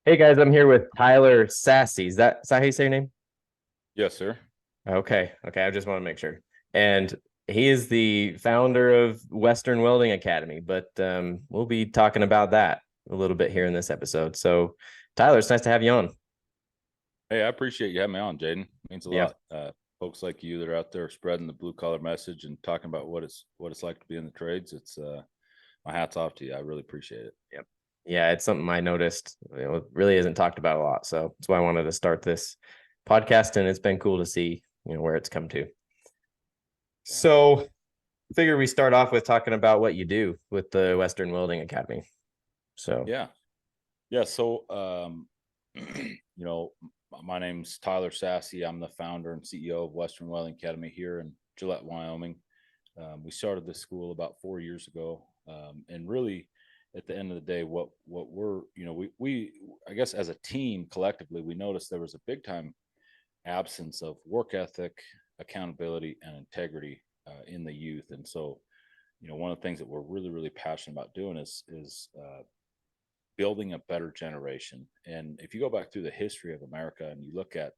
Hey guys, I'm here with Tyler Sasse. Is that how you say your name? Yes, sir. Okay. I just want to make sure. And he is the founder of Western Welding Academy, but we'll be talking about that a little bit here in this episode. So, Tyler, it's nice to have you on. Hey, I appreciate you having me on, Jaden. Means a Yeah, lot. Folks like you that are out there spreading the blue collar message and talking about what it's like to be in the trades. It's my hat's off to you. I really appreciate it. yep, yeah. It's something I noticed. It really isn't talked about a lot, so that's why I wanted to start this podcast, and it's been cool to see where it's come to. So, figure we start off with talking about what you do with the Western Welding Academy. So, Yeah, yeah. So, you know, my name's Tyler Sasse. I'm the founder and CEO of Western Welding Academy here in Gillette, Wyoming. We started this school about 4 years ago, and really, at the end of the day, what we're we I guess as a team collectively, we noticed there was a big time absence of work ethic, accountability, and integrity in the youth. And so, one of the things that we're really passionate about doing is building a better generation. And if you go back through the history of America and you look at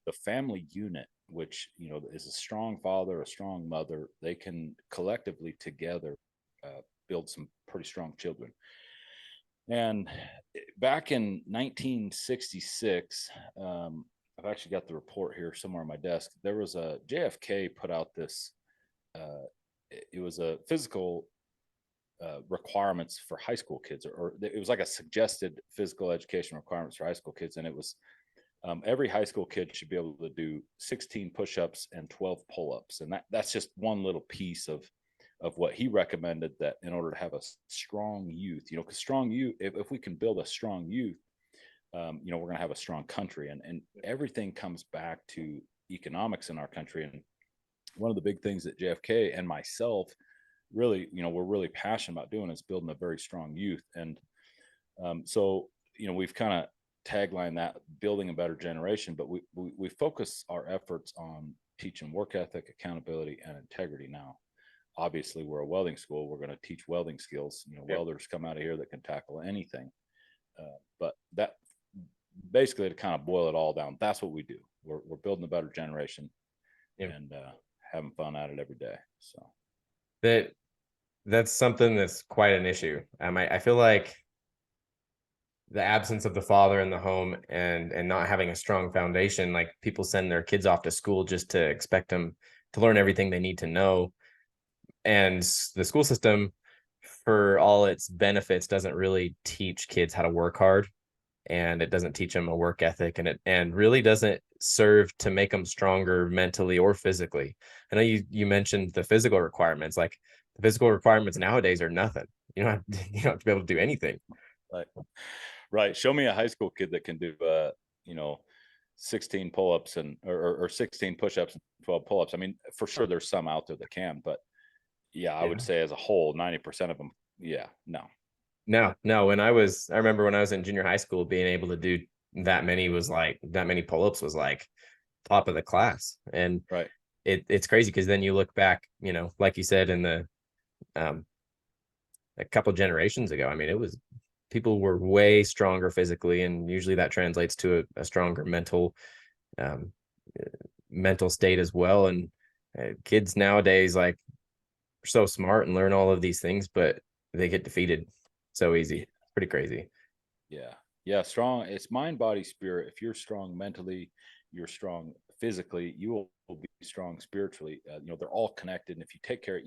the family unit, which is a strong father, a strong mother, they can collectively together build some pretty strong children. And back in 1966, I've actually got the report here somewhere on my desk. There was a JFK put out this. It was a physical requirements for high school kids, or it was like a suggested physical education requirements for high school kids, and it was every high school kid should be able to do 16 push-ups and 12 pull-ups, and that's just one little piece of what he recommended, that in order to have a strong youth, because strong youth, if we can build a strong youth, we're going to have a strong country, and everything comes back to economics in our country. And one of the big things that JFK and myself really, we're really passionate about doing is building a very strong youth. And so, we've kind of tagline that building a better generation, but we focus our efforts on teaching work ethic, accountability, and integrity. Now, obviously, we're a welding school. We're going to teach welding skills. yep. Welders come out of here that can tackle anything. But that basically, to kind of boil it all down, that's what we do. We're building a better generation Yep. and having fun at it every day. So, That that's something that's quite an issue. I feel like the absence of the father in the home and not having a strong foundation, like people send their kids off to school just to expect them to learn everything they need to know. And the school system, for all its benefits, doesn't really teach kids how to work hard, and it doesn't teach them a work ethic, and really doesn't serve to make them stronger mentally or physically. I know you mentioned the physical requirements. Like, the physical requirements nowadays are nothing. You don't have to be able to do anything. like, right. Show me a high school kid that can do, you know, 16 pull-ups or 16 push-ups and 12 pull-ups. I mean, for sure there's some out there that can, but yeah, I would Yeah. say as a whole, 90% of them, yeah, no. No. I remember when I was in junior high school, being able to do that many pull-ups was like top of the class. And Right. it's crazy because then you look back, like you said, in the um a couple generations ago. I mean, it was people were way stronger physically, and usually that translates to a stronger um, mental state as well. And kids nowadays, like, are so smart and learn all of these things, but they get defeated so easy. Yeah. It's pretty crazy. Yeah. Yeah. Strong. It's mind, body, spirit. If you're strong mentally, you're strong physically, you will be strong spiritually. They're all connected. And if you take care of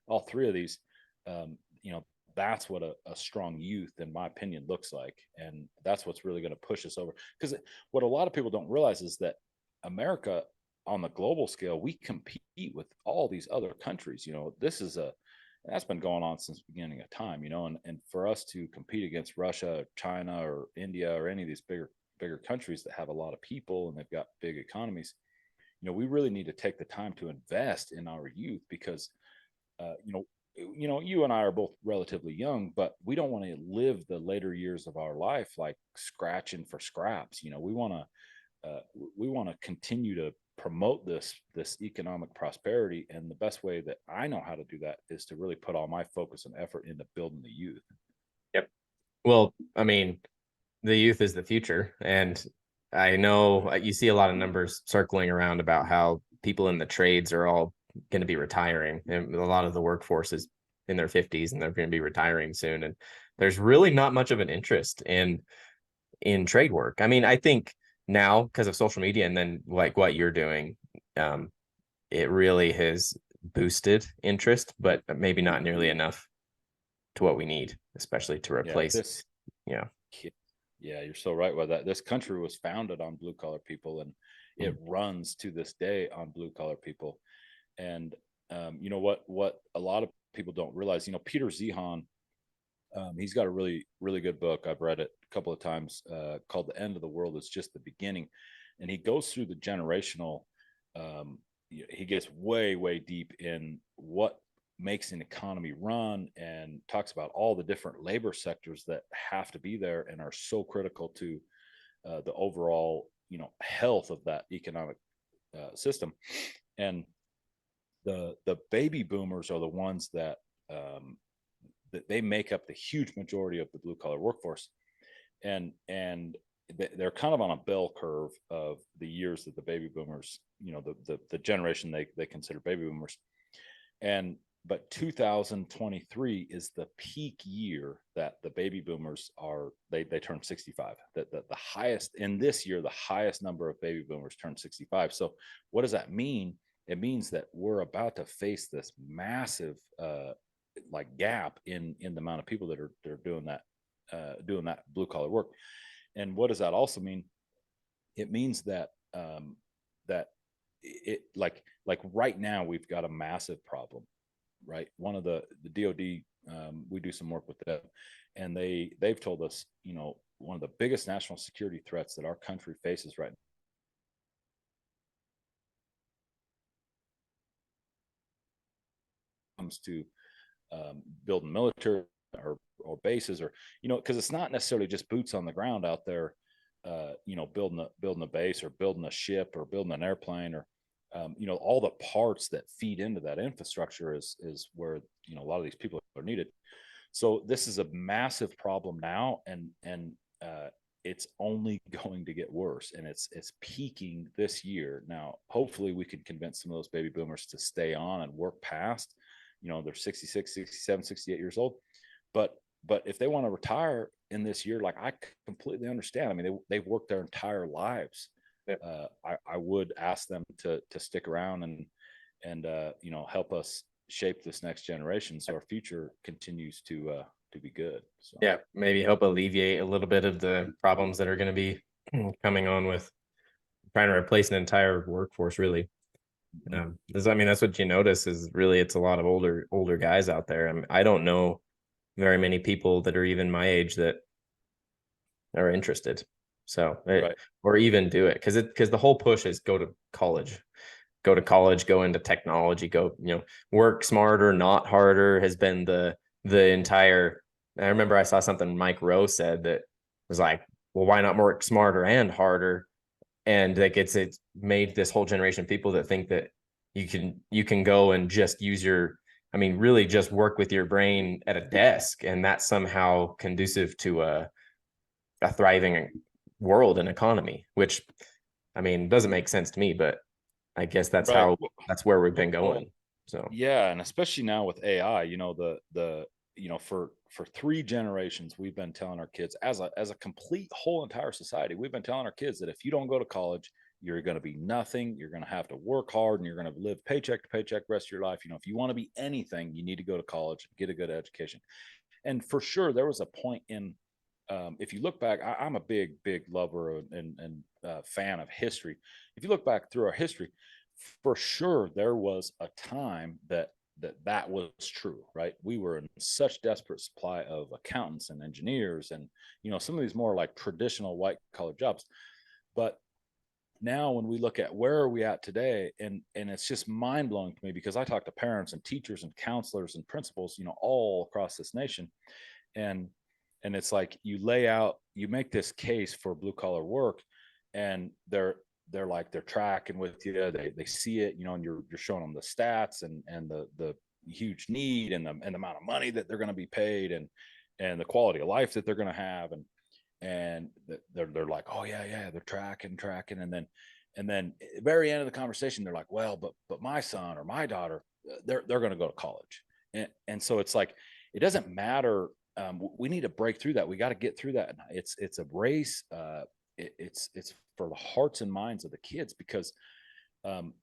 all three of these, um, you know, that's what a strong youth, in my opinion, looks like. And that's what's really going to push us over. Because what a lot of people don't realize is that America, on the global scale, we compete with all these other countries. This is that's been going on since the beginning of time, and for us to compete against Russia, China, or India, or any of these bigger countries that have a lot of people and they've got big economies, we really need to take the time to invest in our youth, because uh, you know you and I are both relatively young, but we don't want to live the later years of our life like scratching for scraps. We want to continue to promote this economic prosperity, and the best way that I know how to do that is to really put all my focus and effort into building the youth. Yep. Well, I mean, the youth is the future. And I know you see a lot of numbers circling around about how people in the trades are all going to be retiring, and a lot of the workforce is in their 50s and they're going to be retiring soon. And there's really not much of an interest in trade work. I mean, I think now because of social media and then like what you're doing, it really has boosted interest, but maybe not nearly enough to what we need, especially to Yeah, replace. Yeah. yeah, you're so right with that. This country was founded on blue collar people, and it runs to this day on blue collar people. And you know what a lot of people don't realize, Peter Zehan, he's got a really good book. I've read it a couple of times, called The End of the World Is Just the Beginning. And he goes through the generational, he gets way deep in what makes an economy run, and talks about all the different labor sectors that have to be there and are so critical to the overall health of that economic system. And the baby boomers are the ones that they make up the huge majority of the blue collar workforce, and they're kind of on a bell curve of the years that the baby boomers, the generation they consider baby boomers. And but 2023 is the peak year that the baby boomers are, they turn 65. That the highest in this year, the highest number of baby boomers turn 65. So what does that mean? It means that we're about to face this massive like gap in the amount of people that are doing that blue collar work. And what does that also mean? It means that that it like right now we've got a massive problem, right? One of the DoD, we do some work with them, and they've told us, one of the biggest national security threats that our country faces right now comes to building military or bases, or because it's not necessarily just boots on the ground out there, building a base or building a ship or building an airplane, or all the parts that feed into that infrastructure is where a lot of these people are needed. So this is a massive problem now, and it's only going to get worse, and it's peaking this year. Now hopefully we can convince some of those baby boomers to stay on and work past, they're 66, 67, 68 years old. But if they want to retire in this year, like, I completely understand. I mean, they've worked their entire lives. Yeah. I would ask them to stick around and help us shape this next generation so our future continues to be good. So Yeah, maybe help alleviate a little bit of the problems that are going to be coming on with trying to replace an entire workforce, really. I mean, that's what you notice is really it's a lot of older guys out there. I mean, I don't know very many people that are even my age that are interested. So, right. or even do it because the whole push is go to college, go into technology, work smarter, not harder has been the entire. I remember I saw something Mike Rowe said that was like, well, why not work smarter and harder? And like it's made this whole generation of people that think that you can go and just use I mean, really just work with your brain at a desk, and that's somehow conducive to a thriving world and economy, which I mean doesn't make sense to me, but I guess that's Right. that's where we've been Well, going. So yeah, and especially now with AI, for 3 generations we've been telling our kids, as a complete whole entire society, we've been telling our kids that if you don't go to college, you're going to be nothing. You're going to have to work hard, and you're going to live paycheck to paycheck the rest of your life. If you want to be anything, you need to go to college, get a good education. And for sure, there was a point in, if you look back, I'm a big lover and fan of history. If you look back through our history, for sure there was a time that was true, right? We were in such desperate supply of accountants and engineers, and some of these more like traditional white collar jobs. But now when we look at where are we at today, and it's just mind blowing to me, because I talk to parents and teachers and counselors and principals, all across this nation, and it's like you make this case for blue collar work, and they're like, they're tracking with you, they see it, and you're showing them the stats and the huge need and the amount of money that they're going to be paid, and the quality of life that they're going to have, and they're like, oh yeah, they're tracking, and then at the very end of the conversation, they're like, well, but my son or my daughter, they're going to go to college, and so it's like it doesn't matter. We need to break through that. We got to get through that. And it's a race. It's for the hearts and minds of the kids, because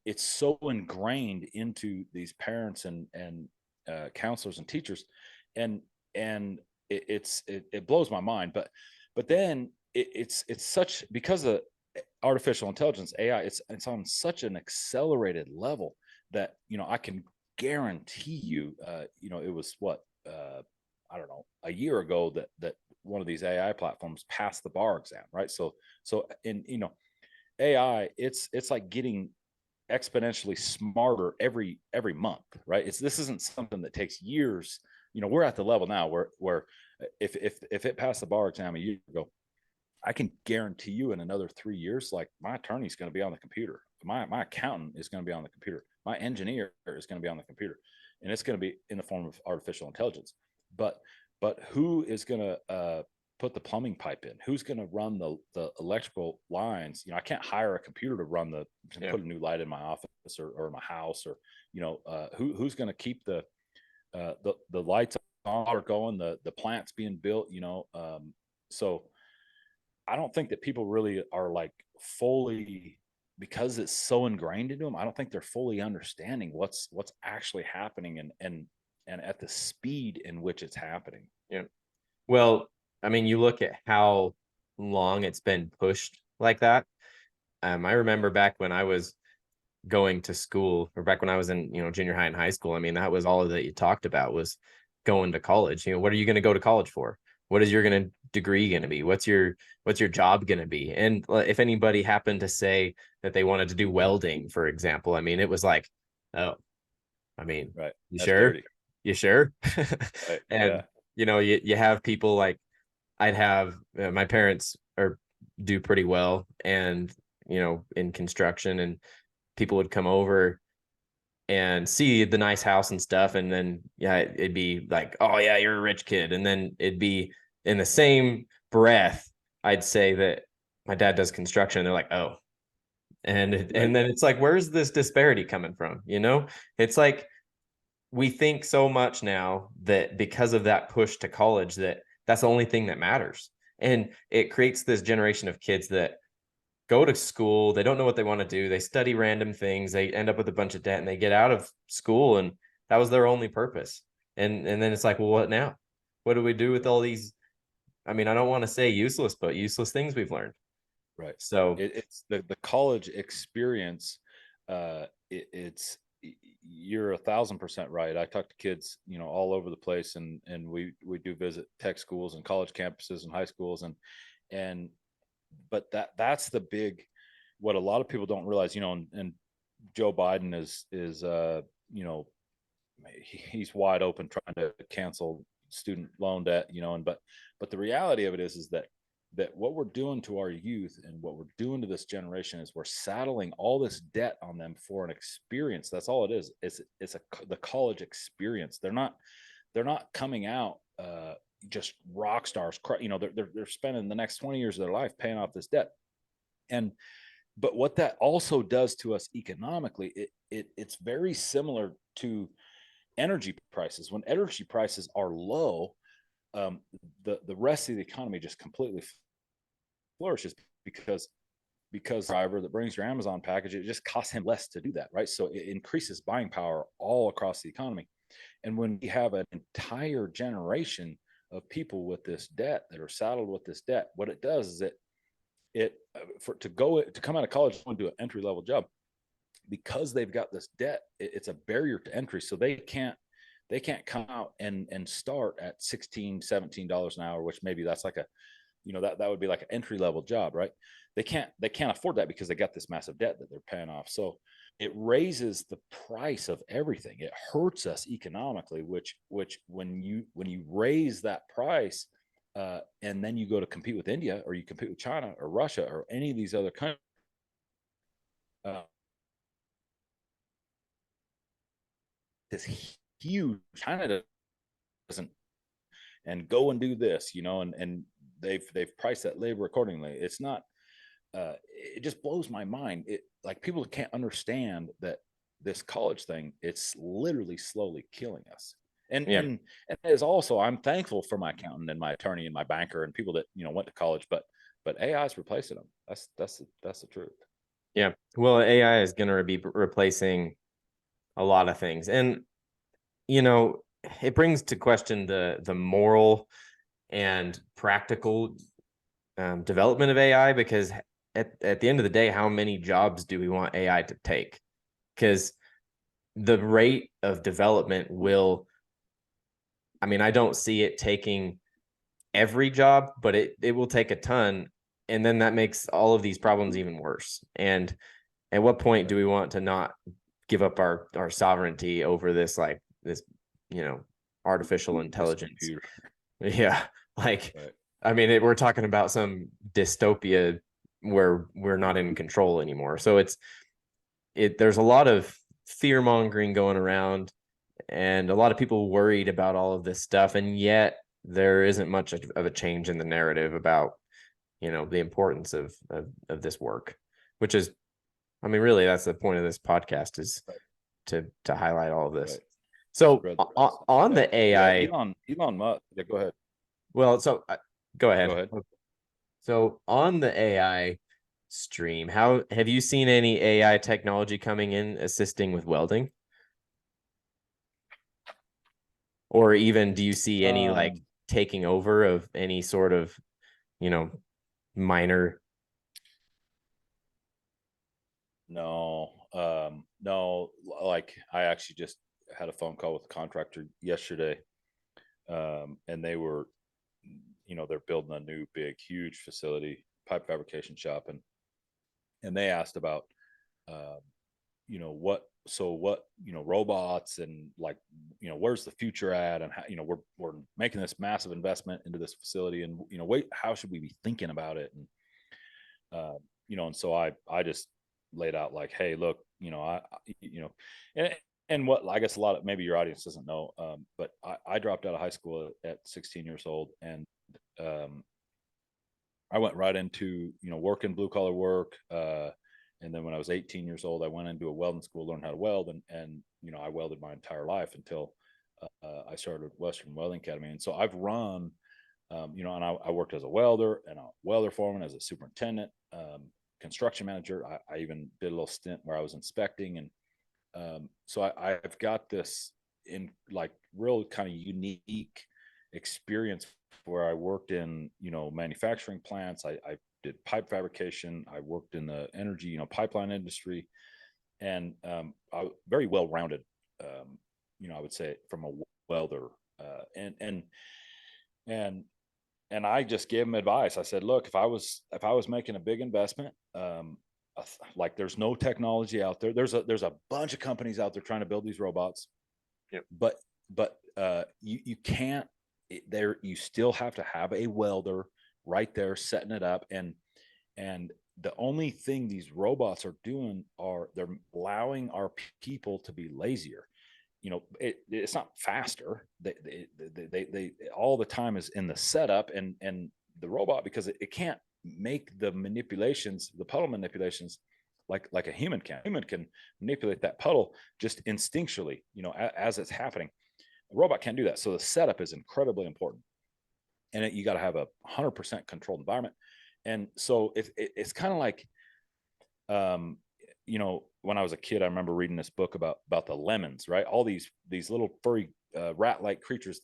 it's so ingrained into these parents and counselors and teachers, and it blows my mind. But then it's such, because of artificial intelligence, AI, it's on such an accelerated level that, I can guarantee you, it was what, I don't know, a year ago that one of these AI platforms passed the bar exam, right? So in, AI, it's like getting exponentially smarter every month, right? This isn't something that takes years. We're at the level now where if it passed the bar exam a year ago, I can guarantee you in another 3 years, like, my attorney's going to be on the computer, my accountant is going to be on the computer, my engineer is going to be on the computer, and it's going to be in the form of artificial intelligence. But who is going to put the plumbing pipe in? Who's going to run the electrical lines? I can't hire a computer to put a new light in my office or my house, or who's going to keep the lights on or going, the plants being built. So I don't think that people really are like fully, because it's so ingrained into them. I don't think they're fully understanding what's actually happening, and at the speed in which it's happening. Yeah. Well, I mean, you look at how long it's been pushed like that. I remember back when I was going to school, or back when I was in, junior high and high school. I mean, that was all that you talked about, was going to college. What are you going to go to college for? What is your degree going to be? What's your job going to be? And if anybody happened to say that they wanted to do welding, for example, I mean, it was like, oh, I mean, Right. you That's sure? dirty. You sure? Right. And Yeah. you have people like, I'd have my parents do pretty well, and in construction, and people would come over and see the nice house and stuff, and then it'd be like, oh yeah, you're a rich kid, and then it'd be in the same breath I'd say that my dad does construction, and they're like, oh. And Right. then it's like, where's this disparity coming from? It's like, we think so much now that because of that push to college, that's the only thing that matters, and it creates this generation of kids that go to school, they don't know what they want to do, they study random things, they end up with a bunch of debt, and they get out of school, and that was their only purpose. And then it's like, well, what now? What do we do with all these, I mean, I don't want to say useless, but useless things we've learned? Right. So It's the college experience. It's you're 1,000% right. I talk to kids, all over the place, and we do visit tech schools and college campuses and high schools, and but that's the big, what a lot of people don't realize, and Joe Biden is he's wide open trying to cancel student loan debt, and but the reality of it is that what we're doing to our youth and what we're doing to this generation is we're saddling all this debt on them for an experience. That's all it is. It's the college experience. They're not coming out just rock stars. They're spending the next 20 years of their life paying off this debt. And but what that also does to us economically, it's very similar to energy prices. When energy prices are low, the rest of the economy just completely flourishes, because driver that brings your Amazon package, it just costs him less to do that, right? So it increases buying power all across the economy. And when we have an entire generation of people with this debt, that are saddled with this debt, what it does is to come out of college and do an entry level job, because they've got this debt, it's a barrier to entry. So they can't come out and start at $16-17 an hour, which maybe that's like that would be like an entry level job, right? They can't afford that because they got this massive debt that they're paying off. So it raises the price of everything. It hurts us economically, which when you raise that price, and then you go to compete with India, or you compete with China or Russia or any of these other countries, this huge China doesn't, and go and do this, and they've priced that labor accordingly. It's not, it just blows my mind. It, like, people can't understand that this college thing, it's literally slowly killing us. And Yeah. and as also, I'm thankful for my accountant and my attorney and my banker and people that, went to college, but AI is replacing them. That's the truth. Yeah. Well, AI is going to be replacing a lot of things. And, it brings to question the moral and practical development of AI, because at the end of the day, how many jobs do we want AI to take? Because the rate of development will, I don't see it taking every job, but it will take a ton. And then that makes all of these problems even worse. And at what point do we want to not give up our sovereignty over this, like this, artificial intelligence? Yeah. Like, Right. we're talking about some dystopia where we're not in control anymore. So there's a lot of fear mongering going around, and a lot of people worried about all of this stuff. And yet there isn't much of a change in the narrative about, the importance of this work, which is, really, that's the point of this podcast, is to highlight all of this. Right. So Spread on yeah. the AI, Yeah, Elon Musk. Yeah, go ahead. well, so go Go ahead. ahead. So on the AI stream, how have you seen any AI technology coming in assisting with welding? Or even do you see any like taking over of any sort of, minor? No, no, like, I actually just had a phone call with a contractor yesterday. And they were, they're building a new big, huge facility, pipe fabrication shop. And they asked about, uh, what, robots and, like, where's the future at? And how, we're making this massive investment into this facility, and, wait, how should we be thinking about it? And, and so I just laid out, like, hey, look, and what I guess a lot of, maybe your audience doesn't know, but I dropped out of high school at 16 years old, and um, I went right into, working blue collar work. And then when I was 18 years old, I went into a welding school, learned how to weld, and I welded my entire life until I started Western Welding Academy. And so I've run, and I worked as a welder and a welder foreman, as a superintendent, construction manager. I even did a little stint where I was inspecting. And so I've got this, in, like, real kind of unique experience where I worked in, manufacturing plants. I did pipe fabrication. I worked in the energy, pipeline industry, and I very well rounded. I would say, from a welder, and and and I just gave him advice. I said, look, if I was making a big investment, like, there's no technology out there. There's a bunch of companies out there trying to build these robots. Yep. But you can't, there, you still have to have a welder right there setting it up. And the only thing these robots are doing are they're allowing our people to be lazier. It's not faster. They all the time is in the setup, and the robot, because it can't make the manipulations, the puddle manipulations, like a human can. A human can manipulate that puddle just instinctually, as it's happening. A robot can't do that. So the setup is incredibly important, and you got to have a 100% controlled environment. And so it's kind of like, when I was a kid, I remember reading this book about the lemons, right? All these little furry, rat-like creatures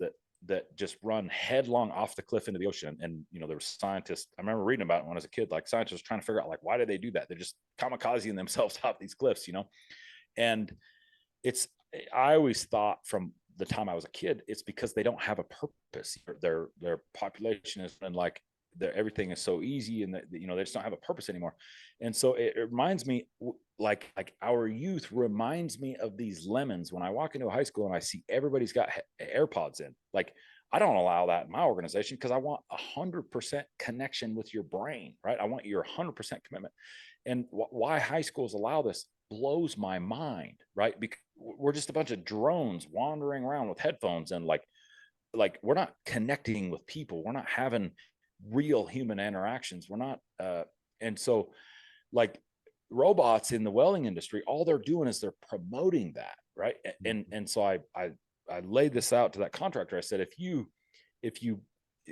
that just run headlong off the cliff into the ocean. And there were scientists. I remember reading about it when I was a kid. Like, scientists trying to figure out, like, why do they do that? They're just kamikazing themselves off these cliffs, And it's, I always thought, from the time I was a kid, it's because they don't have a purpose. Their population is, and, like, everything is so easy, and that, they just don't have a purpose anymore. And so it reminds me, like our youth reminds me of these lemons. When I walk into a high school and I see everybody's got AirPods in, like, I don't allow that in my organization, because I want 100% connection with your brain, right? I want your 100% commitment. And why high schools allow this blows my mind, right? Because we're just a bunch of drones wandering around with headphones, and, like, we're not connecting with people. We're not having real human interactions. We're not, and so like robots in the welding industry, all they're doing is they're promoting that, right? And so I laid this out to that contractor. I said, if you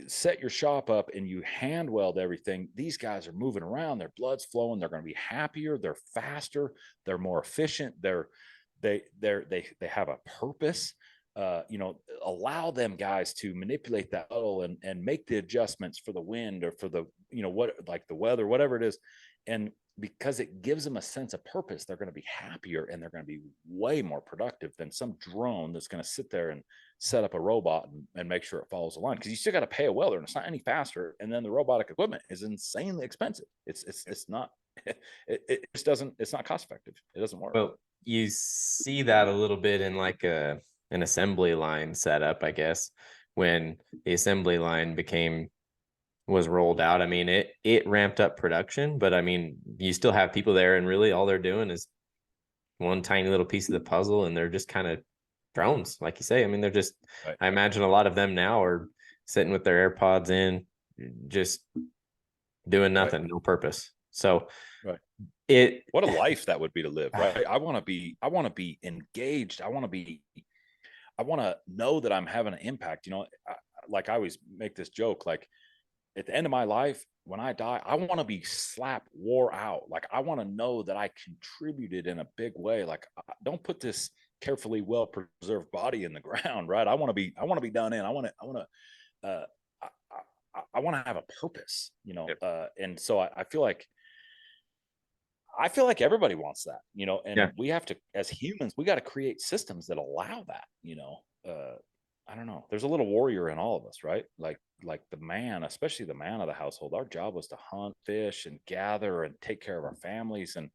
set your shop up and you hand weld everything, these guys are moving around, their blood's flowing, they're going to be happier, they're faster, they're more efficient, they have a purpose. Allow them guys to manipulate that metal and make the adjustments for the wind or for the, what, like the weather, whatever it is. And because it gives them a sense of purpose, they're going to be happier and they're going to be way more productive than some drone that's going to sit there and set up a robot and make sure it follows the line. Because you still got to pay a welder and it's not any faster. And then the robotic equipment is insanely expensive. It's not, it just doesn't, it's not cost effective. It doesn't work. Well, you see that a little bit in like an assembly line setup, I guess, when the assembly line was rolled out. I mean, it ramped up production, but I mean, you still have people there, and really all they're doing is one tiny little piece of the puzzle, and they're just kind of drones, like you say. I mean, they're just, right. I imagine a lot of them now are sitting with their AirPods in, just doing nothing, right. No purpose. So right. What a life that would be to live, right? I want to be engaged. I want to know that I'm having an impact. Like I always make this joke, like at the end of my life, when I die, I want to be wore out. Like I want to know that I contributed in a big way. Like don't put this carefully well preserved body in the ground, right? I want to be done in. I want to have a purpose, Yep. And so I feel like everybody wants that, and yeah. We have to, as humans, we got to create systems that allow that, I don't know. There's a little warrior in all of us, right? Like the man, especially the man of the household. Our job was to hunt, fish, and gather and take care of our families. And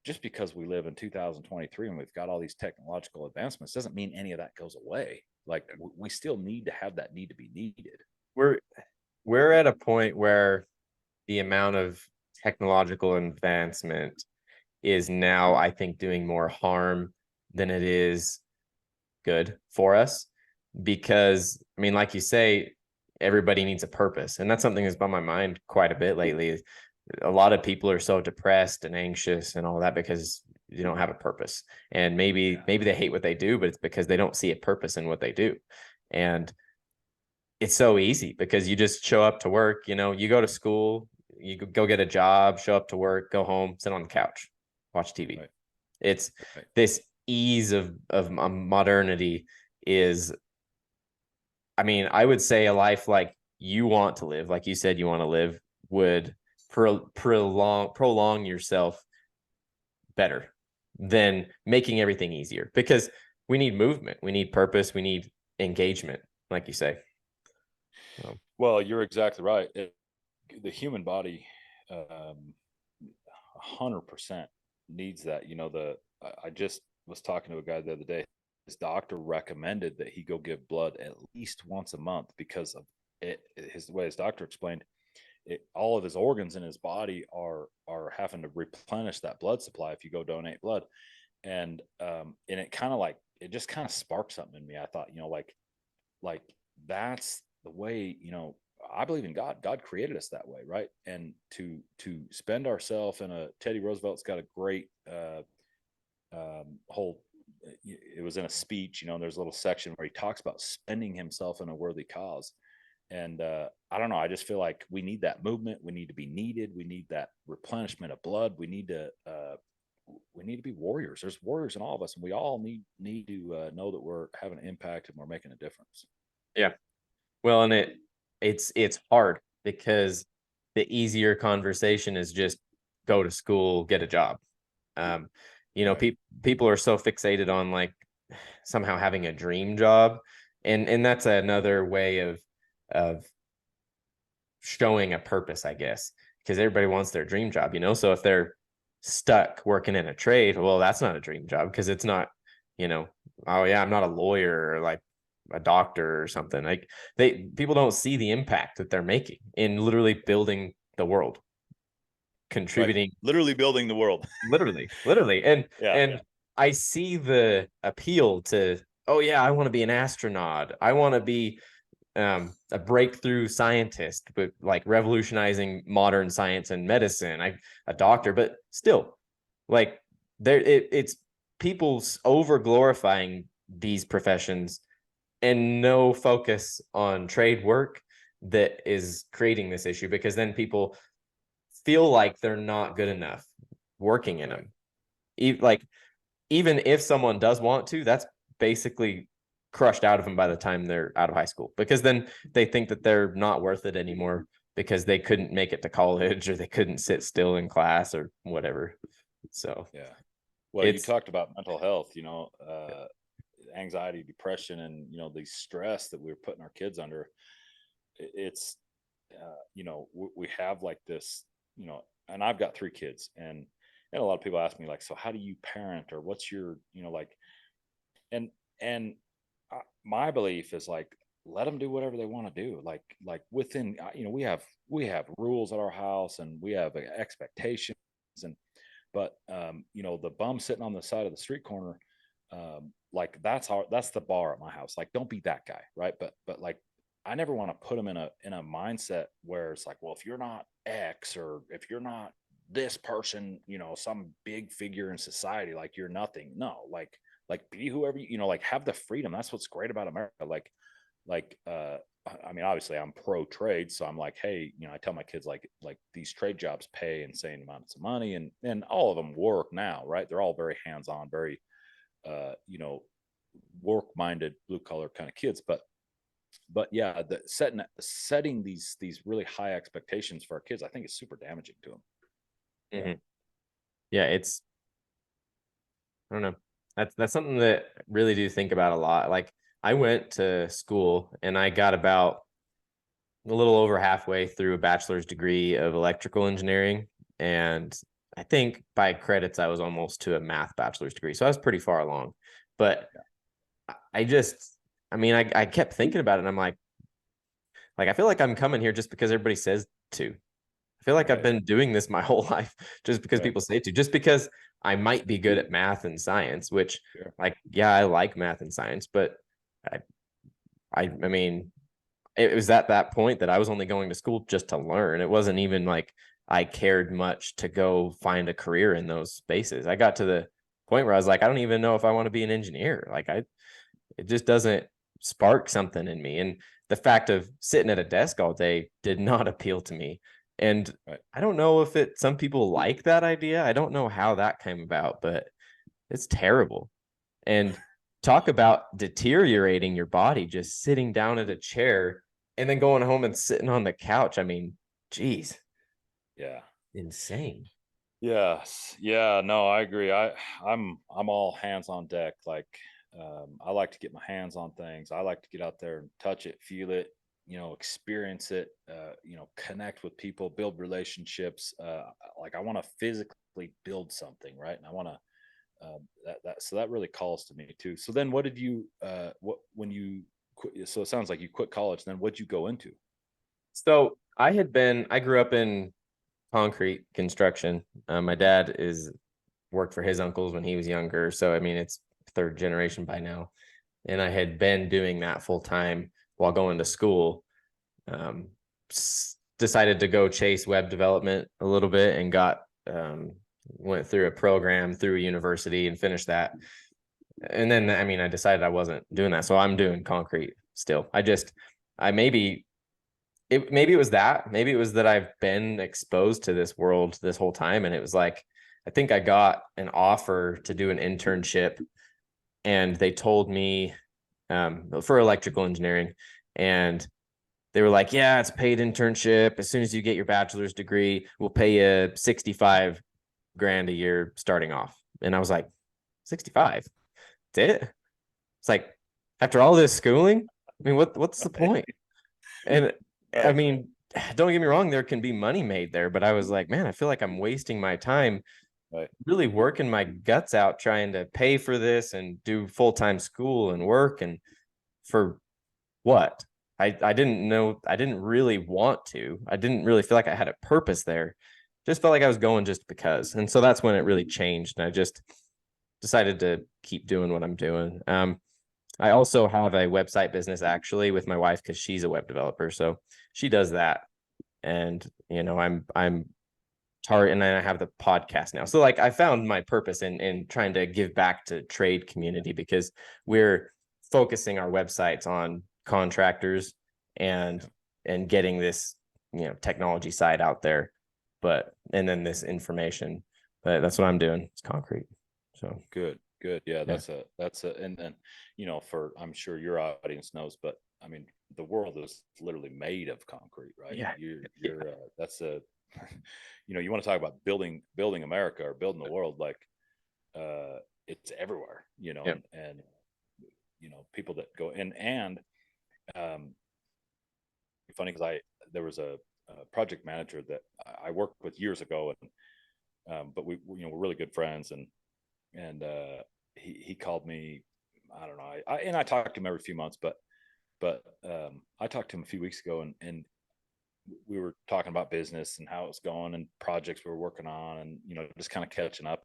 just because we live in 2023 and we've got all these technological advancements doesn't mean any of that goes away. Like we still need to have that need to be needed. We're at a point where the amount of technological advancement is now, I think, doing more harm than it is good for us, because I mean, like you say, everybody needs a purpose, and that's something that's on my mind quite a bit lately. A lot of people are so depressed and anxious and all that because you don't have a purpose, and maybe they hate what they do, but it's because they don't see a purpose in what they do. And it's so easy because you just show up to work, you go to school, you go get a job, show up to work, go home, sit on the couch, watch TV. Right. It's right. This ease of modernity is, I mean, I would say a life like you want to live, like you said you want to live, would prolong yourself better than making everything easier, because we need movement, we need purpose, we need engagement, like you say. Well, you're exactly right. The human body 100% needs that. I just was talking to a guy the other day. His doctor recommended that he go give blood at least once a month because of it. The way his doctor explained it, all of his organs in his body are having to replenish that blood supply if you go donate blood. And it kind of it just kind of sparked something in me. I thought, like that's the way, I believe in God. God created us that way, right? And to spend ourselves in Teddy Roosevelt's got a great whole. It was in a speech, there's a little section where he talks about spending himself in a worthy cause. And I don't know. I just feel like we need that movement. We need to be needed. We need that replenishment of blood. We need to be warriors. There's warriors in all of us, and we all need to know that we're having an impact and we're making a difference. Yeah. Well, and it's hard because the easier conversation is just go to school, get a job. Right. People are so fixated on like somehow having a dream job, and that's another way of showing a purpose, I guess, because everybody wants their dream job, so if they're stuck working in a trade, well, that's not a dream job, because it's not, oh yeah, I'm not a lawyer or like a doctor or something. Like people don't see the impact that they're making in literally building the world, contributing, right. Literally building the world. literally. And I see the appeal to, oh yeah, I want to be an astronaut, I want to be a breakthrough scientist, but like revolutionizing modern science and medicine, a doctor, but still like it's people's over glorifying these professions and no focus on trade work that is creating this issue, because then people feel like they're not good enough working in them. Like, even if someone does want to, that's basically crushed out of them by the time they're out of high school, because then they think that they're not worth it anymore because they couldn't make it to college or they couldn't sit still in class or whatever. So Yeah. Well, you talked about mental health, anxiety, depression, and, the stress that we're putting our kids under. It's, we have like this, and I've got 3 kids, and a lot of people ask me like, so how do you parent, or what's your, like, and, and my belief is like, let them do whatever they want to do. Like within, we have rules at our house, and we have expectations, and, but, the bum sitting on the side of the street corner, like that's the bar at my house. Like, don't be that guy. Right. But like, I never want to put them in a mindset where it's like, well, if you're not X, or if you're not this person, some big figure in society, like you're nothing. No, like be whoever like have the freedom. That's what's great about America. I mean, obviously I'm pro trade, so I'm like, hey, I tell my kids like these trade jobs pay insane amounts of money, and all of them work now, right? They're all very hands on, very work minded, blue collar kind of kids. But yeah, the setting these really high expectations for our kids, I think, is super damaging to them. mm-hmm. Yeah, it's, I don't know. That's something that I really do think about a lot. Like, I went to school and I got about a little over halfway through a bachelor's degree of electrical engineering. And I think by credits, I was almost to a math bachelor's degree. So I was pretty far along. But I kept thinking about it, and I'm like, I feel like I'm coming here just because everybody says to. I feel like I've been doing this my whole life just because people say to, just because I might be good at math and science, which, yeah, I like math and science, but I mean, it was at that point that I was only going to school just to learn. It wasn't even like I cared much to go find a career in those spaces. I got to the point where I was like, I don't even know if I want to be an engineer. It just doesn't spark something in me. And the fact of sitting at a desk all day did not appeal to me. And I don't know if some people like that idea. I don't know how that came about, but it's terrible. And talk about deteriorating your body, just sitting down at a chair and then going home and sitting on the couch. I mean, geez. Yeah. Insane. Yes. Yeah, no, I agree. I'm all hands on deck. Like, I like to get my hands on things. I like to get out there and touch it, feel it, experience it, connect with people, build relationships. Like, I want to physically build something, right? And I want to, so that really calls to me too. So then what did you, when you quit, so it sounds like you quit college, then what'd you go into? So I grew up in concrete construction. My dad worked for his uncles when he was younger. So, I mean, it's third generation by now. And I had been doing that full time while going to school. Decided to go chase web development a little bit, and went through a program through a university and finished that. And then, I mean, I decided I wasn't doing that. So I'm doing concrete still. Maybe it was that. Maybe it was that I've been exposed to this world this whole time. And it was like, I think I got an offer to do an internship, and they told me for electrical engineering, and they were like, yeah, it's a paid internship. As soon as you get your bachelor's degree, we'll pay you 65 grand a year starting off. And I was like, 65? That's it? It's like, after all this schooling, I mean, what's the point? And I mean, don't get me wrong, there can be money made there, but I was like, man, I feel like I'm wasting my time really working my guts out trying to pay for this and do full-time school and work, and for what? I didn't know. I didn't really want to. I didn't really feel like I had a purpose there. Just felt like I was going just because. And so that's when it really changed. And I just decided to keep doing what I'm doing. I also have a website business actually with my wife because she's a web developer. So she does that. And I'm target, and then I have the podcast now. So like I found my purpose in trying to give back to trade community because we're focusing our websites on contractors and getting this technology side out there, and then this information. But that's what I'm doing. It's concrete. So Good. Yeah, that's and then I'm sure your audience knows, but I mean the world is literally made of concrete, right? yeah, You're that's a you want to talk about building America or building the world, like it's everywhere, yeah, and people that go and um funny because there was a project manager that I worked with years ago, and but we're really good friends, and he called me. I don't know. I talked to him every few months, but I talked to him a few weeks ago, and we were talking about business and how it's going and projects we were working on, and just kind of catching up.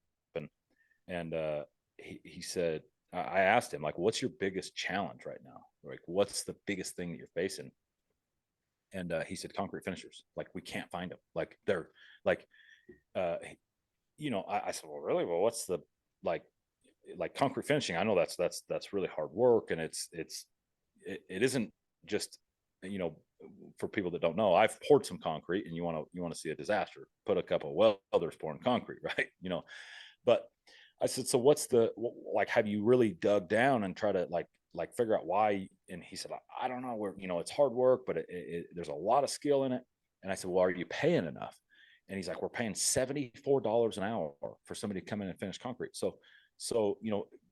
And he said, I asked him, like, what's your biggest challenge right now? Like, what's the biggest thing that you're facing? And he said, concrete finishers. Like, we can't find them. Like, they're like, uh, I said, well, really? Well, what's the like concrete finishing? I know that's really hard work, and it isn't just for people that don't know. I've poured some concrete, and you want to see a disaster, put a couple of welders pouring concrete, right? But I said, so what's the like? Have you really dug down and try to like figure out why? And he said, I don't know, where it's hard work, but there's a lot of skill in it. And I said, well, are you paying enough? And he's like, we're paying $74 an hour for somebody to come in and finish concrete. So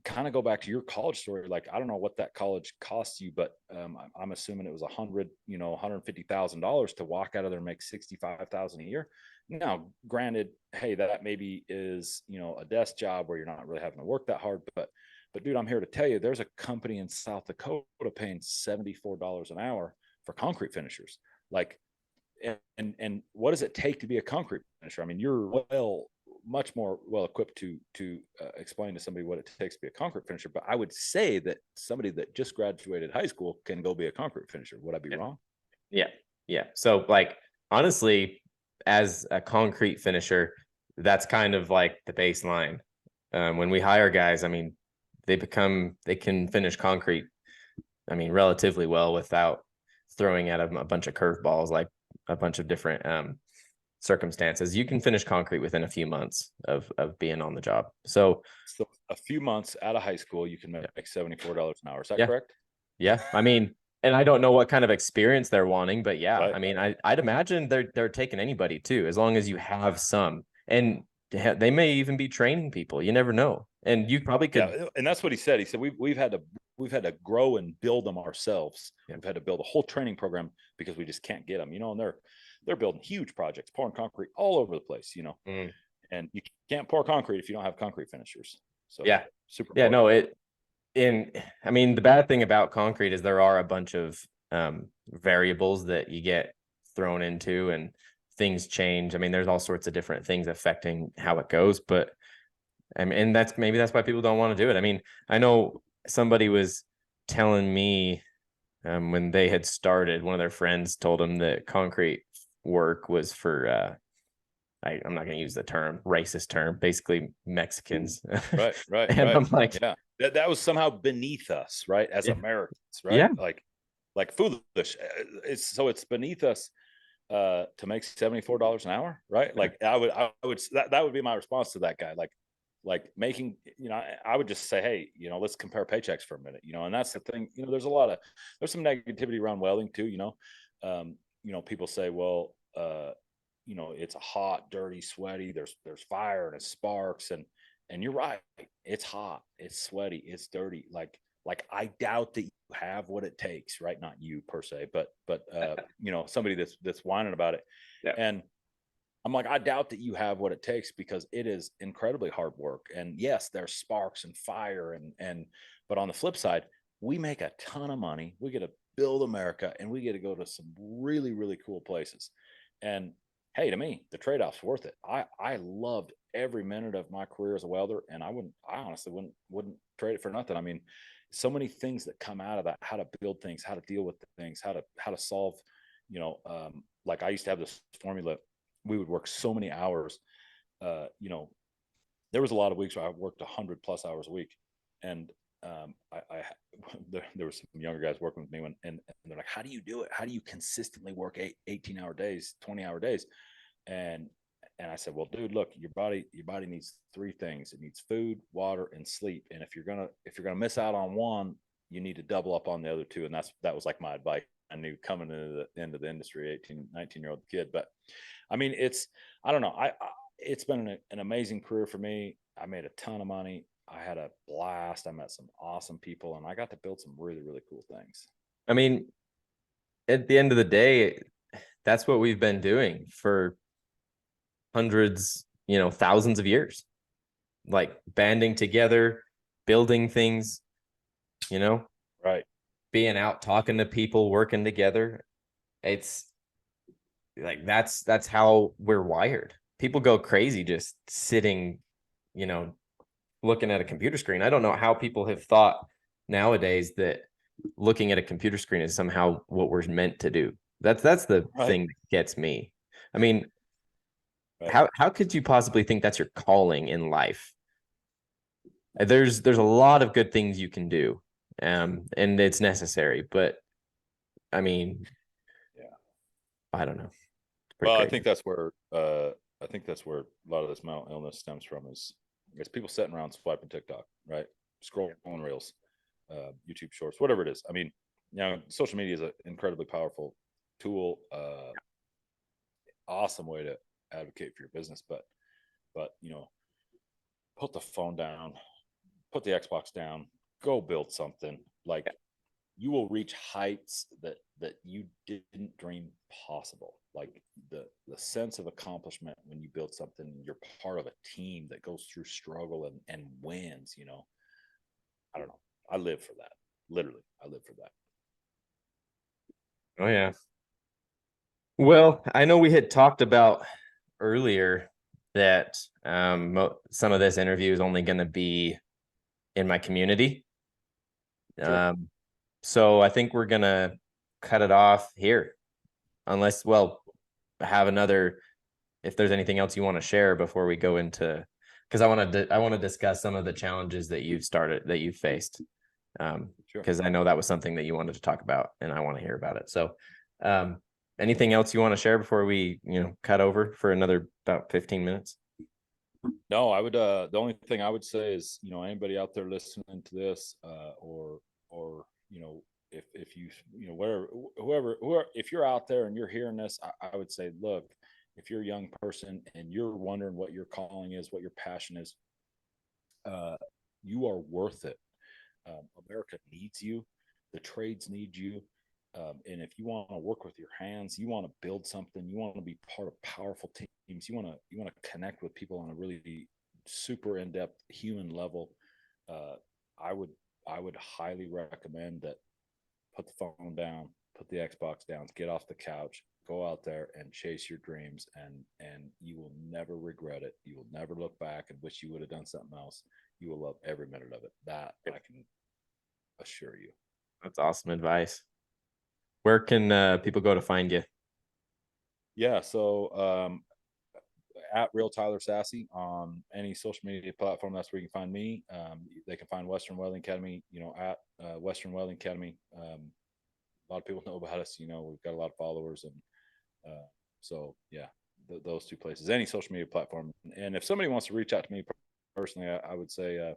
kind of go back to your college story. Like, I don't know what that college costs you, but I'm assuming it was $150,000 to walk out of there and make 65,000 a year. Now, granted, hey, that maybe is a desk job where you're not really having to work that hard, but dude, I'm here to tell you, there's a company in South Dakota paying $74 an hour for concrete finishers. Like, and what does it take to be a concrete finisher? I mean, you're much more well equipped to explain to somebody what it takes to be a concrete finisher. But I would say that somebody that just graduated high school can go be a concrete finisher. Would I be wrong? Yeah. So like honestly, as a concrete finisher, that's kind of like the baseline. When we hire guys, I mean, they can finish concrete, I mean, relatively well without throwing at them a bunch of curveballs, like a bunch of different circumstances. You can finish concrete within a few months of being on the job. So a few months out of high school, you can make $74 an hour. Is that correct? Yeah. I mean, and I don't know what kind of experience they're wanting, but yeah, Right. I mean, I'd imagine they're taking anybody too, as long as you have some. And they may even be training people. You never know. And you probably could. Yeah, and that's what he said. He said we've had to grow and build them ourselves. Yeah. We've had to build a whole training program because we just can't get them. And they're building huge projects, pouring concrete all over the place. And you can't pour concrete if you don't have concrete finishers. So yeah, super. Yeah, no, I mean, the bad thing about concrete is there are a bunch of variables that you get thrown into, and things change. I mean, there's all sorts of different things affecting how it goes, but I mean, and that's why people don't want to do it. I mean, I know somebody was telling me when they had started, one of their friends told them that concrete work was for I'm not going to use the racist term, basically Mexicans. Right. And I'm like, yeah, that was somehow beneath us, right? As Americans, right? Yeah. Like foolish. It's beneath us to make $74 an hour, right? Like I would that would be my response to that guy. Like making, I would just say, hey, let's compare paychecks for a minute, and that's the thing. There's some negativity around welding too. People say, well, it's hot, dirty, sweaty. There's fire and it sparks, and you're right. It's hot, it's sweaty, it's dirty. Like I doubt that you have what it takes, right? Not you per se, but somebody that's whining about it. Yeah. And I'm like, I doubt that you have what it takes, because it is incredibly hard work. And yes, there's sparks and fire but on the flip side, we make a ton of money. We get to build America, and we get to go to some really, really cool places. And hey, to me, the trade-off's worth it. I loved every minute of my career as a welder, and I honestly wouldn't trade it for nothing. I mean, so many things that come out of that, how to build things, how to deal with things, how to solve, like I used to have this formula. We would work so many hours. There was a lot of weeks where I worked 100+ hours a week. And there were some younger guys working with me and they're like, how do you do it? How do you consistently work 18-hour days, 20-hour days? And I said, well, dude, look, your body needs three things. It needs food, water, and sleep. And if you're gonna miss out on one, you need to double up on the other two. And that was like my advice. I knew coming into the end of the industry, 18, 19-year-old kid. But I mean, I don't know. It's been an amazing career for me. I made a ton of money. I had a blast. I met some awesome people, and I got to build some really, really cool things. I mean, at the end of the day, that's what we've been doing for hundreds, thousands of years, like banding together, building things, Right. being out, talking to people, working together. It's like, that's how we're wired. People go crazy just sitting, looking at a computer screen. I don't know how people have thought nowadays that looking at a computer screen is somehow what we're meant to do. That's the Right. thing that gets me. I mean, Right. how could you possibly think that's your calling in life? There's a lot of good things you can do, and it's necessary, but I mean, Yeah. I don't know. Well, Crazy. I think that's where a lot of this mental illness stems from is people sitting around swiping TikTok, right? Scrolling reels, YouTube shorts, whatever it is. I mean, social media is an incredibly powerful tool, awesome way to advocate for your business, but put the phone down, put the Xbox down, go build something. Like, you will reach heights that you didn't dream possible. Like the sense of accomplishment when you build something, you're part of a team that goes through struggle and wins. I don't know. I live for that. Literally, I live for that. Oh yeah. Well, I know we had talked about earlier that some of this interview is only going to be in my community. Sure. So I think we're going to cut it off here, unless, well, have another, if there's anything else you want to share before we go into, because I want to discuss some of the challenges that you've faced. Sure. Because I know that was something that you wanted to talk about, and I want to hear about it. So, anything else you want to share before we, cut over for another about 15 minutes? No, I would. The only thing I would say is, anybody out there listening to this, or if you, whoever, if you're out there and you're hearing this, I would say, look, if you're a young person and you're wondering what your calling is, what your passion is, you are worth it. America needs you. The trades need you. And if you want to work with your hands, you want to build something, you want to be part of powerful teams, you want to connect with people on a really super in-depth human level, I would highly recommend that. Put the phone down, put the Xbox down, get off the couch, go out there and chase your dreams, and you will never regret it. You will never look back and wish you would have done something else. You will love every minute of it. That I can assure you. That's awesome advice. Where can people go to find you? Yeah, so at Real Tyler Sasse on any social media platform, that's where you can find me. They can find Western Welding Academy, at Western Welding Academy. A lot of people know about us. We've got a lot of followers, and so yeah, those two places, any social media platform. And if somebody wants to reach out to me personally, I would say,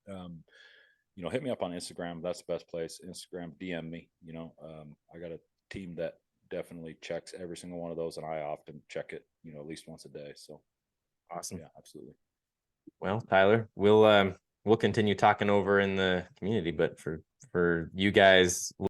hit me up on Instagram. That's the best place. Instagram, DM me. I got a team that definitely checks every single one of those, and I often check it, at least once a day. So Awesome. yeah, absolutely. Well, Tyler, we'll continue talking over in the community, but for you guys